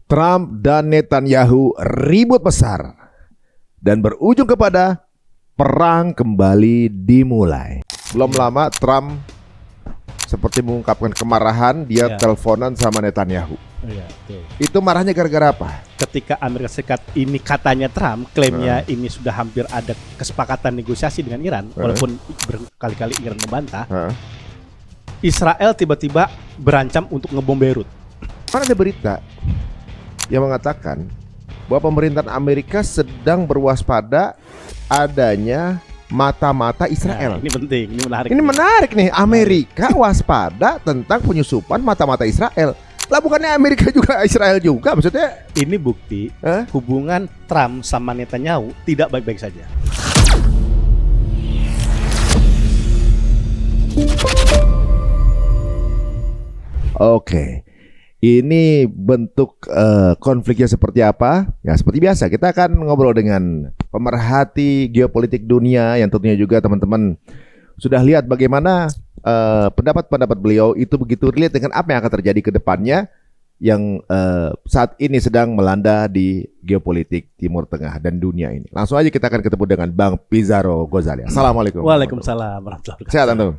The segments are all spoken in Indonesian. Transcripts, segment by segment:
Trump dan Netanyahu ribut besar dan berujung kepada perang kembali dimulai. Belum lama Trump seperti mengungkapkan kemarahan, dia teleponan sama Netanyahu. Itu marahnya gara-gara apa? Ketika Amerika Serikat ini katanya Trump klaimnya ini sudah hampir ada kesepakatan negosiasi dengan Iran, walaupun berkali-kali Iran membantah. Israel tiba-tiba berancam untuk ngebom Beirut. Mana ada berita yang mengatakan bahwa pemerintahan Amerika sedang berwaspada adanya mata-mata Israel. Nah, ini penting, ini menarik. Ini menarik nih, Amerika waspada tentang penyusupan mata-mata Israel. Lah bukannya Amerika juga Israel juga, maksudnya? Ini bukti hubungan Trump sama Netanyahu tidak baik-baik saja. Oke. Ini bentuk konfliknya seperti apa? Ya seperti biasa kita akan ngobrol dengan pemerhati geopolitik dunia yang tentunya juga teman-teman sudah lihat bagaimana pendapat-pendapat beliau itu begitu relate dengan apa yang akan terjadi ke depannya yang saat ini sedang melanda di geopolitik Timur Tengah dan dunia ini. Langsung aja kita akan ketemu dengan Bang Pizarro Gozali. Assalamualaikum. Waalaikumsalam warahmatullahi wabarakatuh. Sehat antum?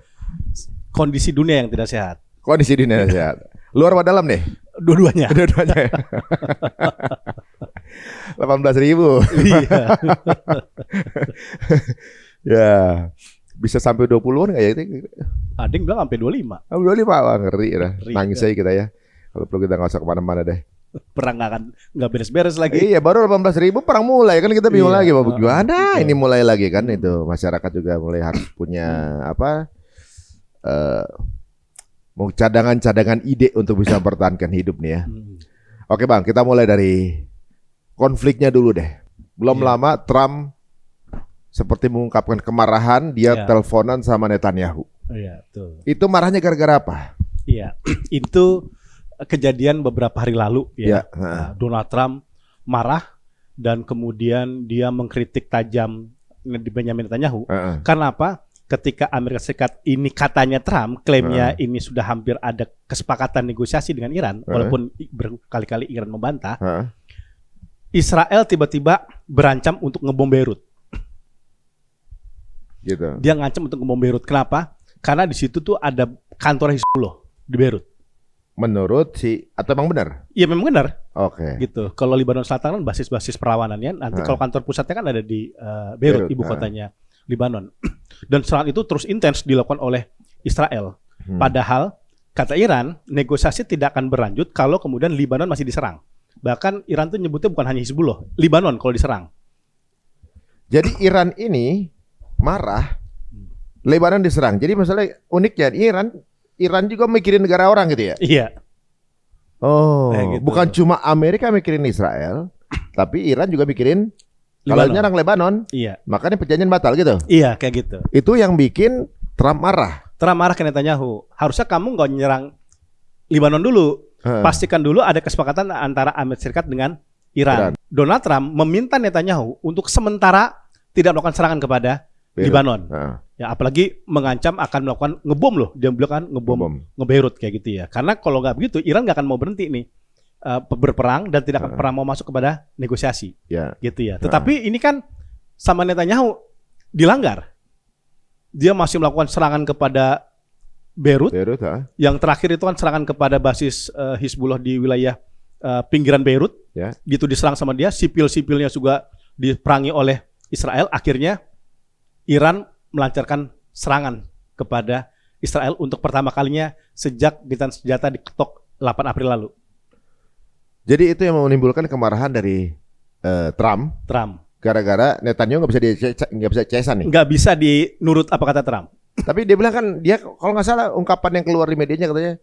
Kondisi dunia yang tidak sehat. Kondisi dunia sehat. Luar apa dalam nih? Dua-duanya. Dua-duanya. 18.000. Iya. Ya. Bisa sampai 20-an nggak ya itu? Ada yang bilang sampai 25. 25, wah ngeri ya. Ngeri, Nangis aja kita ya. Kalau perlu kita nggak usah kemana-mana deh. Perang nggak beres-beres lagi. Iya, baru 18.000 perang mulai kan kita bingung lagi mau gimana ini mulai lagi kan itu masyarakat juga mulai harus punya apa? Mau cadangan-cadangan ide untuk bisa mempertahankan hidup nih ya. Oke Bang, kita mulai dari konfliknya dulu deh. Belum lama Trump seperti mengungkapkan kemarahan, dia teleponan sama Netanyahu. Iya, betul. Itu marahnya gara-gara apa? Iya, itu kejadian beberapa hari lalu ya. Nah, Donald Trump marah dan kemudian dia mengkritik tajam Benjamin Netanyahu. Karena apa? Ketika Amerika Serikat ini katanya Trump klaimnya ini sudah hampir ada kesepakatan negosiasi dengan Iran, walaupun berkali-kali Iran membantah. Israel tiba-tiba berancam untuk ngebom Beirut. Gitu. Dia ngancam untuk ngebom Beirut. Kenapa? Karena di situ tuh ada kantor Hizbullah di Beirut. Menurut atau memang benar? Iya memang benar. Oke. Gitu. Kalau Lebanon Selatan kan basis-basis perlawanannya. Nanti kalau kantor pusatnya kan ada di Beirut, ibu kotanya Lebanon. Dan serangan itu terus intens dilakukan oleh Israel. Padahal kata Iran, negosiasi tidak akan berlanjut kalau kemudian Lebanon masih diserang. Bahkan Iran tuh nyebutnya bukan hanya Hizbullah, Lebanon kalau diserang. Jadi Iran ini marah, Lebanon diserang. Jadi masalah uniknya Iran juga mikirin negara orang gitu ya? Iya. Oh, gitu. Bukan cuma Amerika mikirin Israel, tapi Iran juga mikirin kalau nyerang Lebanon. Iya. Makanya perjanjian batal gitu. Iya, kayak gitu. Itu yang bikin Trump marah. Trump marah ke Netanyahu. Harusnya kamu nggak nyerang Lebanon dulu. Pastikan dulu ada kesepakatan antara Amerika Serikat dengan Iran. Donald Trump meminta Netanyahu untuk sementara tidak melakukan serangan kepada Lebanon. Ya, apalagi mengancam akan melakukan ngebom loh. Dia bilang kan ngebom nge-Beirut kayak gitu ya. Karena kalau nggak begitu Iran nggak akan mau berhenti nih berperang dan tidak akan pernah mau masuk kepada negosiasi. Gitu ya. Tetapi ini kan sama Netanyahu dilanggar. Dia masih melakukan serangan kepada Beirut. Yang terakhir itu kan serangan kepada basis Hizbullah di wilayah pinggiran Beirut. Gitu diserang sama dia. Sipil-sipilnya juga diperangi oleh Israel. Akhirnya Iran melancarkan serangan kepada Israel untuk pertama kalinya sejak gencatan senjata diketok 8 April lalu. Jadi itu yang menimbulkan kemarahan dari Trump. Gara-gara Netanyahu nggak bisa cesan nih. Nggak bisa dinurut apa kata Trump. Tapi dia bilang kan dia kalau nggak salah ungkapan yang keluar di medianya katanya,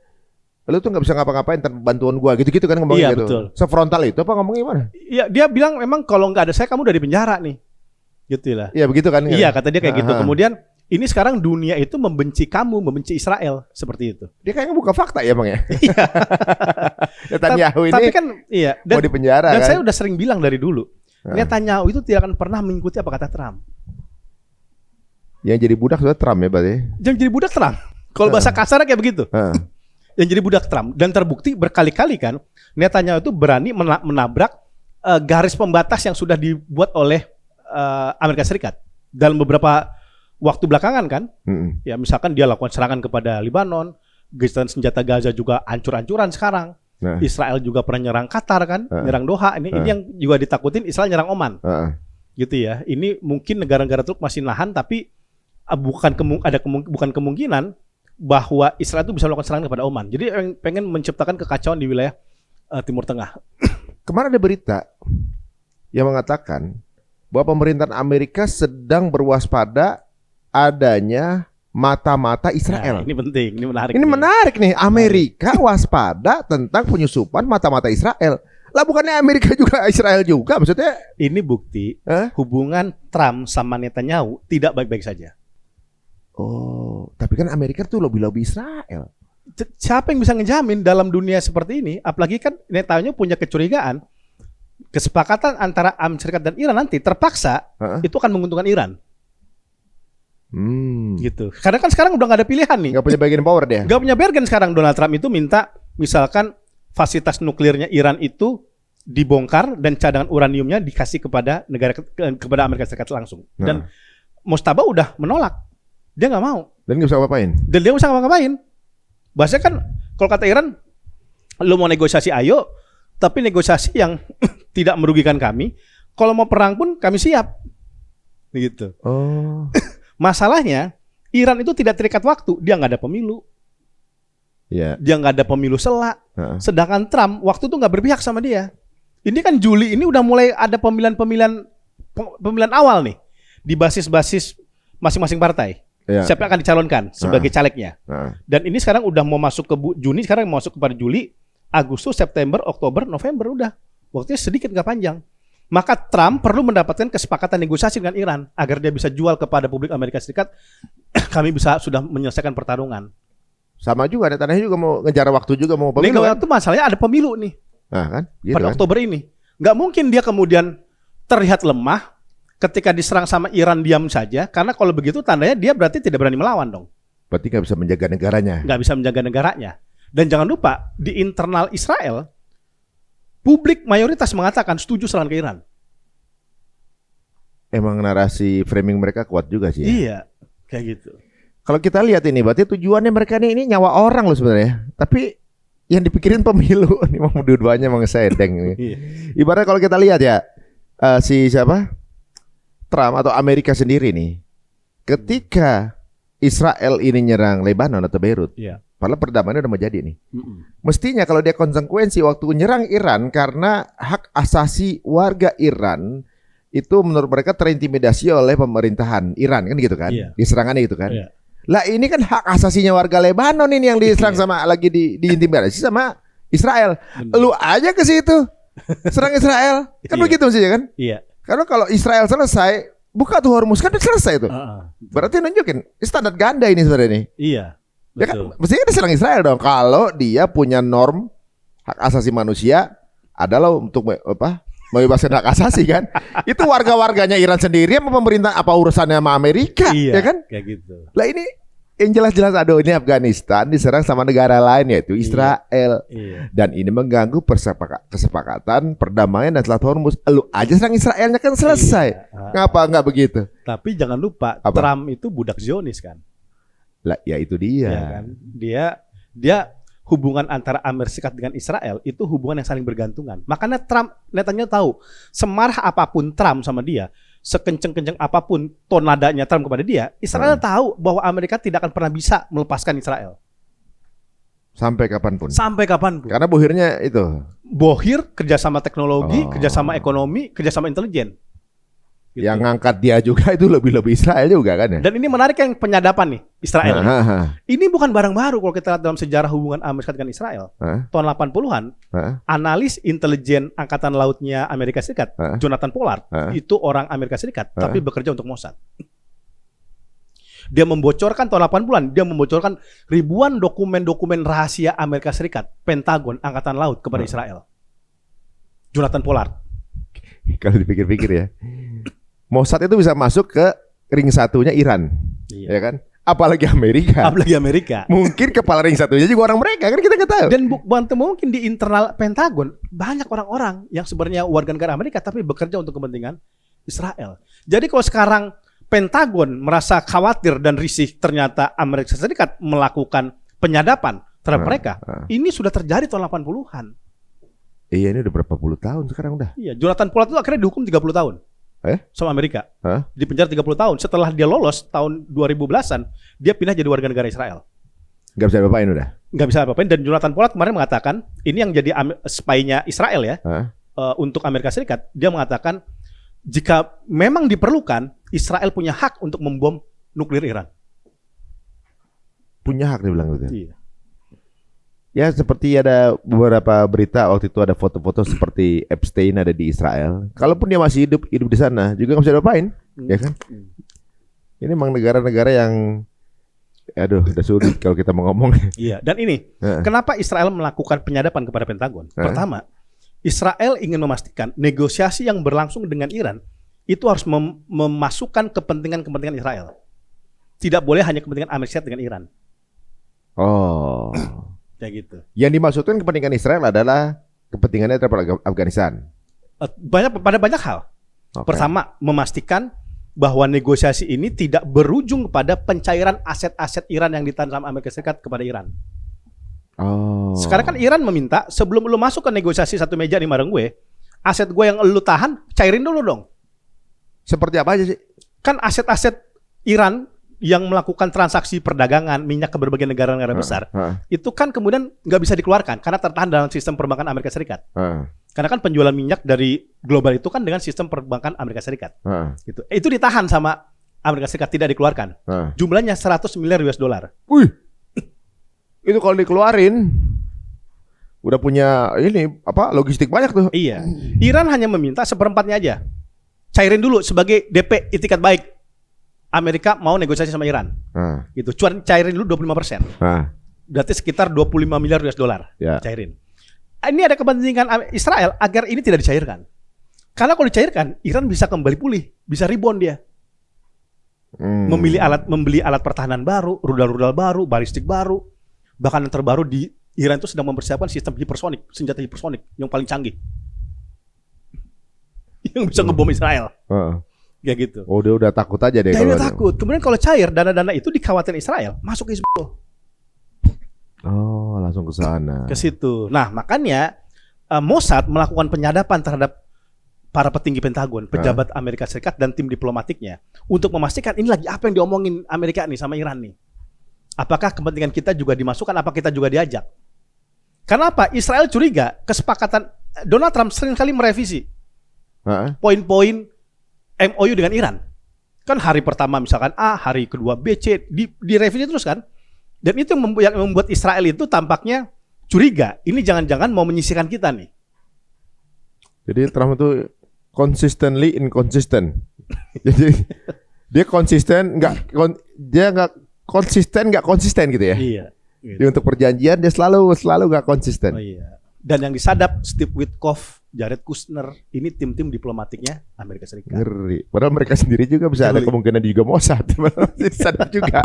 lu tuh nggak bisa ngapa-ngapain tanpa bantuan gua gitu-gitu kan ngomongnya gitu. Betul. Sefrontal itu apa ngomongnya gimana? Iya, dia bilang memang kalau nggak ada saya kamu udah di penjara nih. Gitu lah. Iya begitu kan? Iya kata dia kayak gitu. Kemudian ini sekarang dunia itu membenci kamu, membenci Israel seperti itu. Dia kayaknya buka fakta ya bang ya. Netanyahu ini. Tapi kan iya. Mau di penjara dan kan? saya udah sering bilang dari dulu. Netanyahu itu tidak akan pernah mengikuti apa kata Trump. Yang jadi budak sudah Trump ya berarti. Yang jadi budak Trump. Kalau bahasa kasarnya kayak begitu. yang jadi budak Trump. Dan terbukti berkali-kali kan Netanyahu itu berani menabrak garis pembatas yang sudah dibuat oleh Amerika Serikat dalam beberapa waktu belakangan kan. Ya misalkan dia lakukan serangan kepada Lebanon, gencatan senjata Gaza juga ancur-ancuran sekarang. Israel juga pernah nyerang Qatar kan, nyerang Doha. Ini yang juga ditakutin Israel nyerang Oman. Gitu ya. Ini mungkin negara-negara Teluk masih nahan, tapi bukan kemungkinan bahwa Israel itu bisa melakukan serangan kepada Oman. Jadi pengen menciptakan kekacauan di wilayah Timur Tengah. Kemarin ada berita yang mengatakan bahwa pemerintahan Amerika sedang berwaspada adanya mata-mata Israel. Nah, ini penting, ini menarik. Ini menarik nih. Amerika waspada tentang penyusupan mata-mata Israel. Lah bukannya Amerika juga Israel juga, maksudnya? Ini bukti hubungan Trump sama Netanyahu tidak baik-baik saja. Oh, tapi kan Amerika tuh lobby-lobby Israel. Siapa yang bisa ngejamin dalam dunia seperti ini? Apalagi kan Netanyahu punya kecurigaan kesepakatan antara Amerika Serikat dan Iran nanti terpaksa itu akan menguntungkan Iran. Gitu. Karena kan sekarang udah gak ada pilihan nih. Gak punya bargaining power dia. Gak punya bargain sekarang. Donald Trump itu minta misalkan fasilitas nuklirnya Iran itu dibongkar dan cadangan uraniumnya dikasih kepada kepada Amerika Serikat langsung. Dan Mojtaba udah menolak. Dia nggak mau. Dan nggak bisa ngapain. Dan dia nggak bisa ngapain. Bahasanya kan kalau kata Iran, lo mau negosiasi ayo, tapi negosiasi yang tidak merugikan kami. Kalau mau perang pun kami siap. Gitu. Oh. Masalahnya Iran itu tidak terikat waktu, dia nggak ada pemilu, dia nggak ada pemilu sela. Sedangkan Trump waktu itu nggak berpihak sama dia. Ini kan Juli ini udah mulai ada pemilihan awal nih di basis-basis masing-masing partai. Siapa yang akan dicalonkan sebagai calegnya. Dan ini sekarang udah mau masuk ke Juni, sekarang mau masuk kepada Juli, Agustus, September, Oktober, November udah. Waktunya sedikit nggak panjang. Maka Trump perlu mendapatkan kesepakatan negosiasi dengan Iran agar dia bisa jual kepada publik Amerika Serikat, kami sudah menyelesaikan pertarungan. Sama juga, Netanyahu juga mau ngejar waktu juga mau pemilu. Waktu masalahnya ada pemilu nih. Nah, kan? Gitu pada kan? Oktober ini. Nggak mungkin dia kemudian terlihat lemah ketika diserang sama Iran diam saja, karena kalau begitu tandanya dia berarti tidak berani melawan dong. Berarti nggak bisa menjaga negaranya. Nggak bisa menjaga negaranya. Dan jangan lupa di internal Israel, publik mayoritas mengatakan setuju serangan ke Iran. Emang narasi framing mereka kuat juga sih. Ya? Iya, kayak gitu. Kalau kita lihat ini, berarti tujuannya mereka ini nyawa orang loh sebenarnya. Tapi yang dipikirin pemilu, ini mau dua-duanya mau ngesedeng. Ibarat kalau kita lihat ya, si siapa? Trump atau Amerika sendiri nih, ketika Israel ini nyerang Lebanon atau Beirut, padahal perdamaian udah mau jadi nih. Mestinya kalau dia konsekuensi waktu nyerang Iran karena hak asasi warga Iran itu menurut mereka terintimidasi oleh pemerintahan Iran kan gitu kan, diserangannya gitu kan. Lah ini kan hak asasinya warga Lebanon ini yang diserang sama lagi diintimidasi sama Israel. Lu aja ke situ serang Israel kan begitu mestinya kan? Iya. Karena kalau Israel selesai, buka tuh Hormuz kan selesai tuh. Berarti nunjukin standar ganda ini sebenarnya nih. Iya. Ya kan, mestinya diserang Israel dong. Kalau dia punya norm hak asasi manusia adalah untuk membebaskan hak asasi kan. Itu warga-warganya Iran sendiri sama pemerintah apa urusannya sama Amerika, ya kan? Kayak gitu. Lah ini yang jelas-jelas aduh ini Afghanistan diserang sama negara lain yaitu Israel. Dan ini mengganggu kesepakatan perdamaian dan Selat Hormuz. Lu aja serang Israelnya kan selesai. Ngapa nggak begitu? Tapi jangan lupa Trump itu budak Zionis kan. Lah ya itu dia. Ya kan? Dia hubungan antara Amerika Serikat dengan Israel itu hubungan yang saling bergantungan. Makanya Netanyahu tahu semarah apapun Trump sama dia, sekenceng-kenceng apapun tonadanya Trump kepada dia, Israel tahu bahwa Amerika tidak akan pernah bisa melepaskan Israel. Sampai kapanpun. Sampai kapanpun. Karena bohirnya itu. Bohir, kerjasama teknologi, kerjasama ekonomi, kerjasama intelijen. Gitu. Yang ngangkat dia juga itu lebih Israel juga kan ya. Dan ini menarik yang penyadapan nih Israel. Ini bukan barang baru kalau kita lihat dalam sejarah hubungan Amerika dengan Israel. Tahun 80-an, analis intelijen angkatan lautnya Amerika Serikat, Jonathan Pollard, itu orang Amerika Serikat, tapi bekerja untuk Mossad. Dia membocorkan tahun 80-an, dia membocorkan ribuan dokumen-dokumen rahasia Amerika Serikat, Pentagon, angkatan laut kepada Israel. Jonathan Pollard. Kalau dipikir-pikir ya. Mossad itu bisa masuk ke ring satunya Iran, ya kan? Apalagi Amerika. Apalagi Amerika. Mungkin kepala ring satunya juga orang mereka, kan kita nggak tahu. Dan bukan mungkin di internal Pentagon banyak orang-orang yang sebenarnya warga negara Amerika tapi bekerja untuk kepentingan Israel. Jadi kalau sekarang Pentagon merasa khawatir dan risih ternyata Amerika Serikat melakukan penyadapan terhadap mereka, ini sudah terjadi tahun 80-an. Iya, ini udah berapa puluh tahun sekarang udah. Iya, Jonathan Pollard itu akhirnya dihukum 30 tahun. Sama Amerika. Di penjara 30 tahun. Setelah dia lolos tahun 2010-an, dia pindah jadi warga negara Israel. Gak bisa apa-apain udah. Gak bisa apa-apain. Dan Jonathan Pollard kemarin mengatakan, ini yang jadi spy-nya Israel ya, untuk Amerika Serikat. Dia mengatakan, jika memang diperlukan, Israel punya hak untuk membom nuklir Iran. Punya hak dia bilang gitu. Iya. Ya seperti ada beberapa berita waktu itu ada foto-foto seperti Epstein ada di Israel. Kalaupun dia masih hidup di sana juga nggak bisa diapain, ya kan? Ini memang negara-negara yang, aduh, udah sulit kalau kita mau ngomong. Iya. Dan ini, kenapa Israel melakukan penyadapan kepada Pentagon? Pertama, Israel ingin memastikan negosiasi yang berlangsung dengan Iran itu harus memasukkan kepentingan-kepentingan Israel. Tidak boleh hanya kepentingan Amerika Serikat dengan Iran. Oh. Kayak gitu. Yang dimaksudkan kepentingan Israel adalah kepentingannya terhadap Afghanistan. Pada banyak hal. Pertama, memastikan bahwa negosiasi ini tidak berujung kepada pencairan aset-aset Iran yang ditahan sama Amerika Serikat kepada Iran. Oh. Sekarang kan Iran meminta sebelum lu masuk ke negosiasi satu meja nih bareng gue, aset gue yang lu tahan cairin dulu dong. Seperti apa aja sih? Kan aset-aset Iran yang melakukan transaksi perdagangan minyak ke berbagai negara-negara besar, itu kan kemudian nggak bisa dikeluarkan karena tertahan dalam sistem perbankan Amerika Serikat. Karena kan penjualan minyak dari global itu kan dengan sistem perbankan Amerika Serikat. Itu ditahan sama Amerika Serikat, tidak dikeluarkan. Jumlahnya 100 miliar US dollar. Wih, itu kalau dikeluarin udah punya ini apa logistik banyak tuh. Iya. Iran hanya meminta seperempatnya aja. Cairin dulu sebagai DP itikat baik. Amerika mau negosiasi sama Iran. Gitu. Cuman cairin dulu 25%. Berarti sekitar 25 miliar US dollar. Cairin. Ini ada kepentingan Israel agar ini tidak dicairkan. Karena kalau dicairkan, Iran bisa kembali pulih, bisa rebound dia. Membeli alat pertahanan baru, rudal-rudal baru, balistik baru. Bahkan yang terbaru di Iran itu sedang mempersiapkan sistem hipersonik, senjata hipersonik yang paling canggih. Yang bisa ngebom Israel. Kayak gitu. Oh, dia udah takut aja deh. Dia udah takut. Kemudian kalau cair dana-dana itu dikhawatirkan Israel masuk ke Hizbullah. Oh, langsung ke sana. Ke situ. Nah, makanya Mossad melakukan penyadapan terhadap para petinggi Pentagon, pejabat Amerika Serikat dan tim diplomatiknya untuk memastikan ini lagi apa yang diomongin Amerika nih sama Iran nih. Apakah kepentingan kita juga dimasukkan? Apa kita juga diajak? Karena apa? Israel curiga kesepakatan Donald Trump sering kali merevisi poin-poin MOU dengan Iran. Kan hari pertama misalkan A, hari kedua B, C, direvisi terus kan. Dan itu yang membuat Israel itu tampaknya curiga. Ini jangan-jangan mau menyisihkan kita nih. Jadi Trump itu consistently inconsistent. Jadi dia konsisten, dia nggak konsisten gitu ya. Iya. Gitu. Dia untuk perjanjian dia selalu nggak konsisten. Oh, iya. Dan yang disadap Steve Witkoff, Jared Kushner, ini tim-tim diplomatiknya Amerika Serikat. Ngeri. Padahal mereka sendiri juga bisa ada kemungkinan juga Mossad. Disadap juga.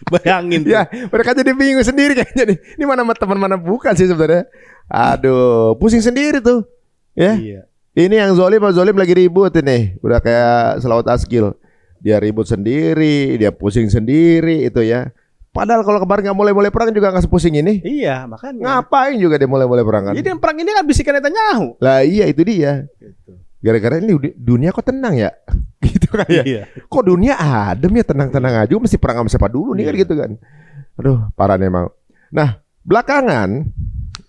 Bayangin tuh. Ya, mereka jadi bingung sendiri kayaknya nih. Ini mana teman mana bukan sih sebenarnya. Aduh, pusing sendiri tuh. Ya. Iya. Ini yang Zolim lagi ribut ini. Udah kayak Selawat Askil. Dia ribut sendiri, dia pusing sendiri itu ya. Padahal kalau kemarin nggak mulai perang juga nggak sepusing ini. Iya, makanya. Ngapain juga dia mulai perang kan? Jadi perang ini kan bisikan Netanyahu. Lah iya itu dia. Gitu. Gara-gara ini dunia kok tenang ya? Gitu kan ya. Iya. Kok dunia adem ya, tenang-tenang aja, mesti perang sama siapa dulu nih kan gitu kan. Aduh, parah memang. Nah, belakangan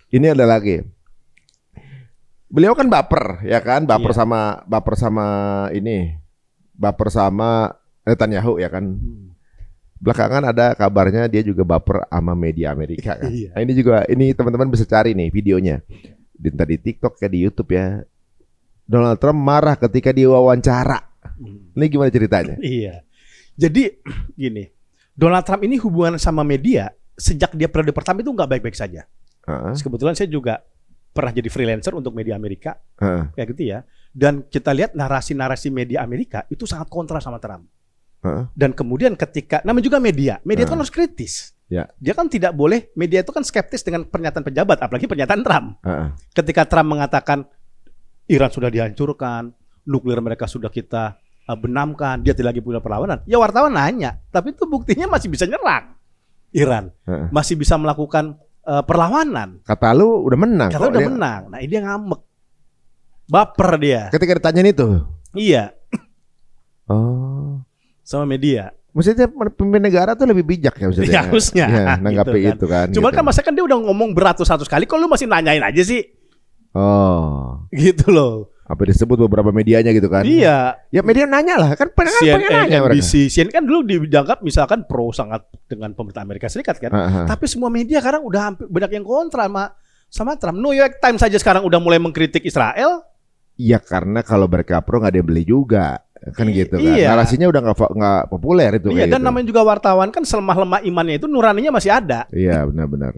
ini ada lagi. Beliau kan baper, ya kan? Baper sama Netanyahu ya kan. Belakangan ada kabarnya dia juga baper sama media Amerika kan. Nah, ini teman-teman bisa cari nih videonya. Entah di TikTok kayak di YouTube ya. Donald Trump marah ketika diwawancara. Ini gimana ceritanya? Iya. Jadi gini, Donald Trump ini hubungan sama media sejak dia periode pertama itu nggak baik-baik saja. Kebetulan saya juga pernah jadi freelancer untuk media Amerika, kayak gitu ya. Dan kita lihat narasi-narasi media Amerika itu sangat kontra sama Trump. Dan kemudian ketika, namanya juga media itu kan harus kritis. Ya. Dia kan tidak boleh, media itu kan skeptis dengan pernyataan pejabat, apalagi pernyataan Trump. Ketika Trump mengatakan Iran sudah dihancurkan, nuklir mereka sudah kita benamkan, dia tidak lagi punya perlawanan. Ya wartawan nanya, tapi itu buktinya masih bisa nyerang Iran, masih bisa melakukan perlawanan. Kata lu udah menang. Kata udah menang. Nah ini dia ngambek, baper dia. Ketika ditanyain itu. Iya. Oh. Sama media. Maksudnya pemimpin negara tuh lebih bijak ya maksudnya. Ya, harusnya. Ya, nanggapi gitu itu kan. Cuma gitu. kan masa kan dia udah ngomong beratus-ratus kali, kok lu masih nanyain aja sih? Oh. Gitu loh. Apa disebut beberapa medianya gitu kan? Iya. Ya media nanya lah, kan pengen nanya mereka. CNN kan dulu dianggap misalkan pro sangat dengan pemerintah Amerika Serikat kan. Tapi semua media sekarang udah hampir banyak yang kontra sama Trump. New York Times saja sekarang udah mulai mengkritik Israel. Iya karena kalau mereka pro nggak ada yang beli juga. Kan gitu kan. Iya. Narasinya udah nggak populer itu. Iya, dan gitu. namanya juga wartawan kan selemah-lemah imannya itu nuraninya masih ada. Iya benar-benar.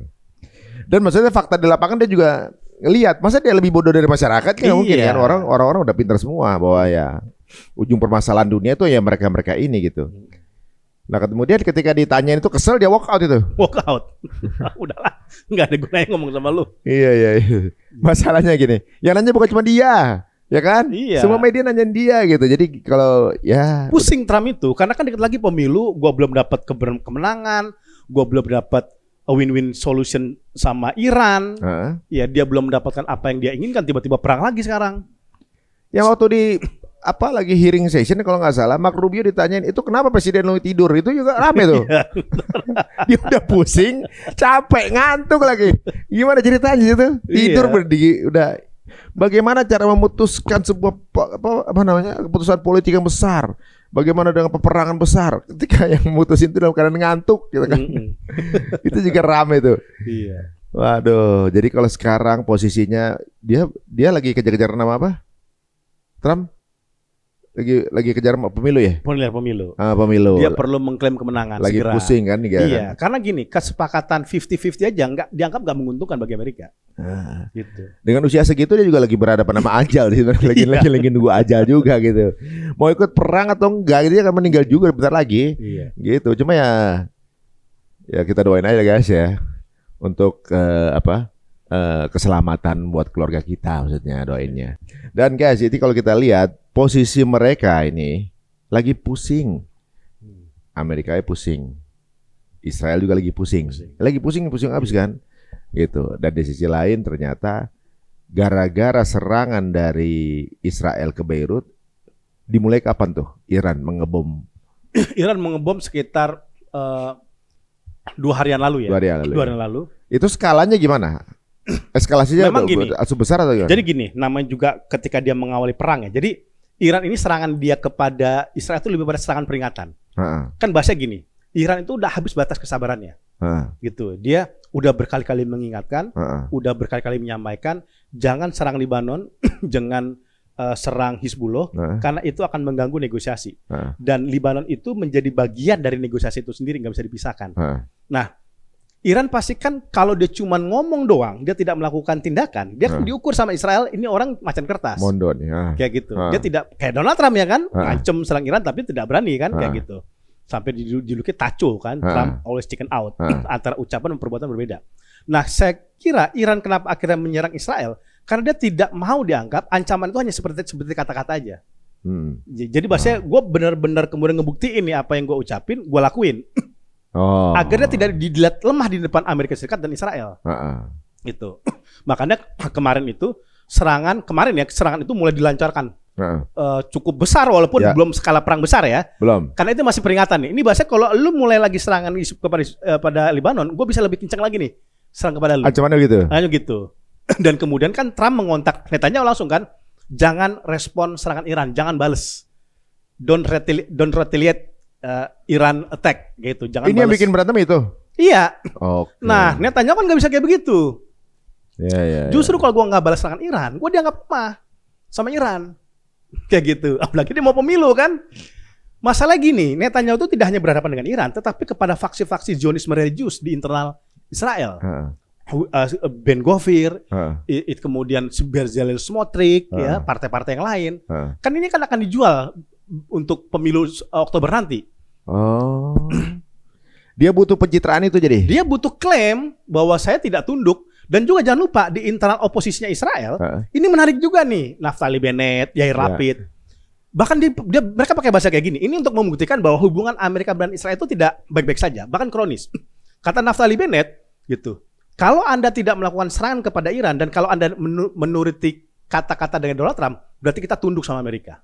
Dan maksudnya fakta di lapangan dia juga ngelihat, masa dia lebih bodoh dari masyarakat kan? Mungkin kan orang-orang udah pintar semua bahwa ya ujung permasalahan dunia itu ya mereka ini gitu. Nah kemudian ketika ditanyain itu kesel dia walk out itu. Walk out. Udahlah, nggak ada gunanya ngomong sama lu. Iya. Masalahnya gini, yang nanya bukan cuma dia. Ya kan? Iya. Semua media nanyain dia gitu. Jadi kalau ya pusing Trump itu karena kan dikit lagi pemilu, gua belum dapat kemenangan, gua belum dapat win-win solution sama Iran. Ya dia belum mendapatkan apa yang dia inginkan, tiba-tiba perang lagi sekarang. Yang waktu di lagi hearing session kalau nggak salah, Mark Rubio ditanyain itu kenapa presiden lu tidur, itu juga rame tuh. Dia udah pusing, capek, ngantuk lagi. Gimana ceritanya itu? Tidur berdiri udah. Bagaimana cara memutuskan sebuah keputusan politik yang besar? Bagaimana dengan peperangan besar? Ketika yang memutusin itu dalam keadaan ngantuk, gitu kan? Itu juga rame tuh. Iya. Waduh, jadi kalau sekarang posisinya dia lagi kejar-kejar nama apa? Trump lagi kejar pemilu ya? Pemilu. Pemilu. Dia perlu mengklaim kemenangan lagi segera. Pusing kan? Iya, karena gini, kesepakatan 50-50 aja dianggap nggak menguntungkan bagi Amerika. Gitu. Dengan usia segitu dia juga lagi berhadapan sama ajal sih, lagi nunggu ajal juga gitu. Mau ikut perang atau enggak, dia akan meninggal juga bentar lagi. Iya. Gitu. Cuma ya kita doain aja guys ya untuk keselamatan buat keluarga kita, maksudnya doainnya. Dan guys, itu kalau kita lihat posisi mereka ini lagi pusing. Amerika pusing. Israel juga lagi pusing. Lagi pusing habis kan? Gitu. Dan di sisi lain ternyata gara-gara serangan dari Israel ke Beirut dimulai kapan tuh Iran mengebom? Iran mengebom sekitar 2 harian lalu ya. 2 harian lalu. Itu skalanya gimana? Eskalasinya memang gini, besar atau gimana? Jadi gini, namanya juga ketika dia mengawali perang ya. Jadi Iran ini serangan dia kepada Israel itu lebih pada serangan peringatan. Kan bahasa gini, Iran itu udah habis batas kesabarannya. Gitu. Dia udah berkali-kali mengingatkan, udah berkali-kali menyampaikan jangan serang Libanon, jangan serang Hizbullah karena itu akan mengganggu negosiasi. Dan Libanon itu menjadi bagian dari negosiasi itu sendiri, nggak bisa dipisahkan. Nah, Iran pastikan kalau dia cuma ngomong doang, dia tidak melakukan tindakan, dia kan diukur sama Israel, ini orang macan kertas. Mondon ya. Kayak gitu. Dia tidak kayak Donald Trump ya kan, ngancem serang Iran tapi tidak berani kan, kayak gitu. Sampai dijuluki taco kan, Trump always chicken out. Antara ucapan dan perbuatan berbeda. Nah, saya kira Iran kenapa akhirnya menyerang Israel? Karena dia tidak mau dianggap ancaman itu hanya seperti kata-kata aja. Jadi bahasanya gue benar-benar kemudian ngebuktiin nih apa yang gue ucapin, gue lakuin. Agar dia tidak dilihat lemah di depan Amerika Serikat dan Israel. Gitu. Makanya kemarin itu serangan itu mulai dilancarkan. Cukup besar walaupun belum skala perang besar ya. Belum. Karena itu masih peringatan nih. Ini bahasanya kalau lu mulai lagi serangan kepada Lebanon, gue bisa lebih kencang lagi nih serang kepada lu. Ancamannya gitu. Gitu. Dan kemudian kan Trump mengontak Netanyahu langsung kan, jangan respon serangan Iran, jangan bales. Don't retaliate Iran attack gitu. Jangan ini bales. Yang bikin berantem itu? Iya. Nah, Netanyahu kan nggak bisa kayak begitu. Justru kalau gue nggak balas serangan Iran, gue dianggap lemah sama Iran. Kayak gitu. Apalagi dia mau pemilu kan. Masalah gini, Netanyahu itu tidak hanya berhadapan dengan Iran, tetapi kepada faksi-faksi Zionisme religius di internal Israel. Ben Gvir, kemudian Bezalel Smotrich, ya partai-partai yang lain. Kan ini kan akan dijual untuk pemilu Oktober nanti. Oh. Dia butuh pencitraan itu jadi. Dia butuh klaim bahwa saya tidak tunduk. Dan juga jangan lupa di internal oposisinya Israel, ini menarik juga nih, Naftali Bennett, Yair Lapid. Bahkan mereka pakai bahasa kayak gini. Ini untuk membuktikan bahwa hubungan Amerika dan Israel itu tidak baik-baik saja, bahkan kronis. Kata Naftali Bennett gitu. Kalau Anda tidak melakukan serangan kepada Iran dan kalau Anda menuruti kata-kata dengan Donald Trump, berarti kita tunduk sama Amerika.